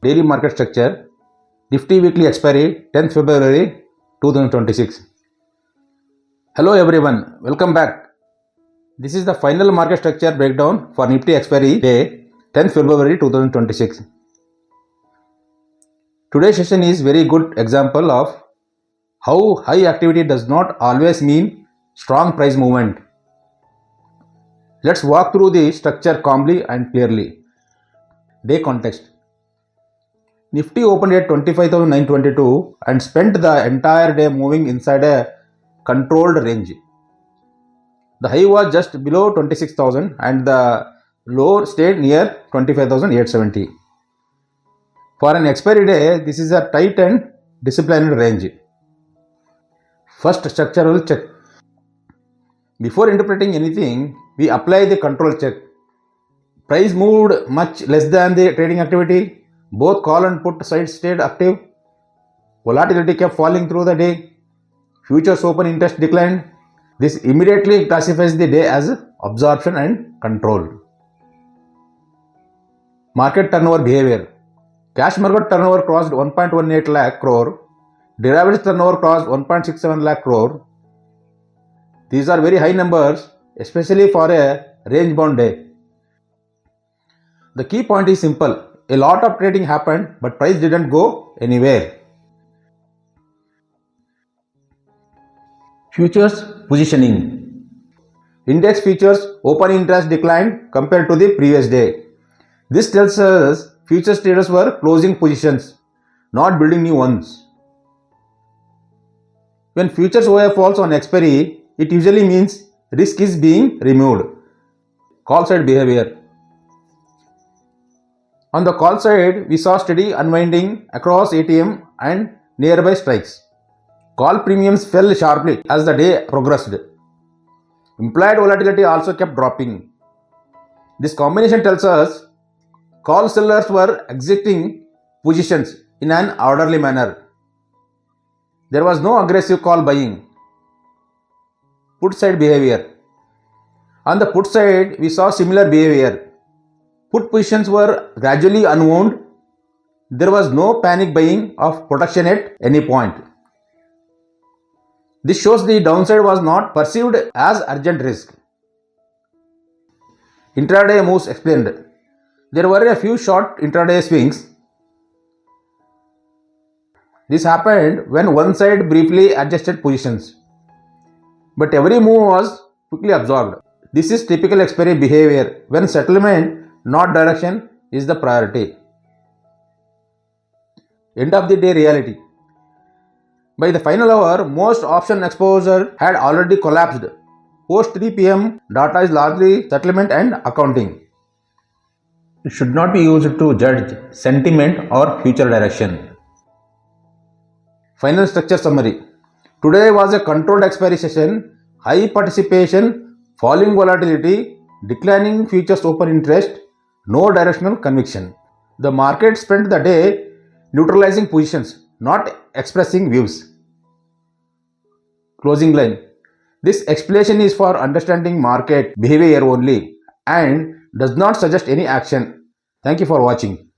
daily market structure, NIFTY weekly expiry 10th February 2026. Hello everyone, welcome back. This is the final market structure breakdown for NIFTY expiry day 10th February 2026. Today's session is very good example of how high activity does not always mean strong price movement. Let's walk through the structure calmly and clearly. Day context. NIFTY opened at 25,922 and spent the entire day moving inside a controlled range. The high was just below 26,000 and the low stayed near 25,870. For an expiry day, this is a tight and disciplined range. First, structural check. Before interpreting anything, we apply the control check. Price moved much less than the trading activity. Both call and put sides stayed active. Volatility kept falling through the day. Futures open interest declined. This immediately classifies the day as absorption and control. Market turnover behavior. Cash market turnover crossed 1.18 lakh crore. Derivatives turnover crossed 1.67 lakh crore. These are very high numbers, especially for a range-bound day. The key point is simple. A lot of trading happened, but price didn't go anywhere. Futures positioning. Index futures open interest declined compared to the previous day. This tells us futures traders were closing positions, not building new ones. When futures OI falls on expiry, it usually means risk is being removed. Call side behavior. On the call side, we saw steady unwinding across ATM and nearby strikes. Call premiums fell sharply as the day progressed. Implied volatility also kept dropping. This combination tells us call sellers were exiting positions in an orderly manner. There was no aggressive call buying. Put side behavior. On the put side, we saw similar behavior. Put positions were gradually unwound. There was no panic buying of protection at any point. This shows the downside was not perceived as urgent risk. Intraday moves explained. There were a few short intraday swings. This happened when one side briefly adjusted positions, but every move was quickly absorbed. This is typical expiry behavior when settlement, not direction, is the priority. End of the day reality. By the final hour, most option exposure had already collapsed. Post 3 p.m., data is largely settlement and accounting. It should not be used to judge sentiment or future direction. Final structure summary. Today was a controlled expiry session, high participation, falling volatility, declining futures open interest, no directional conviction. The market spent the day neutralizing positions, not expressing views. Closing line. This explanation is for understanding market behavior only and does not suggest any action. Thank you for watching.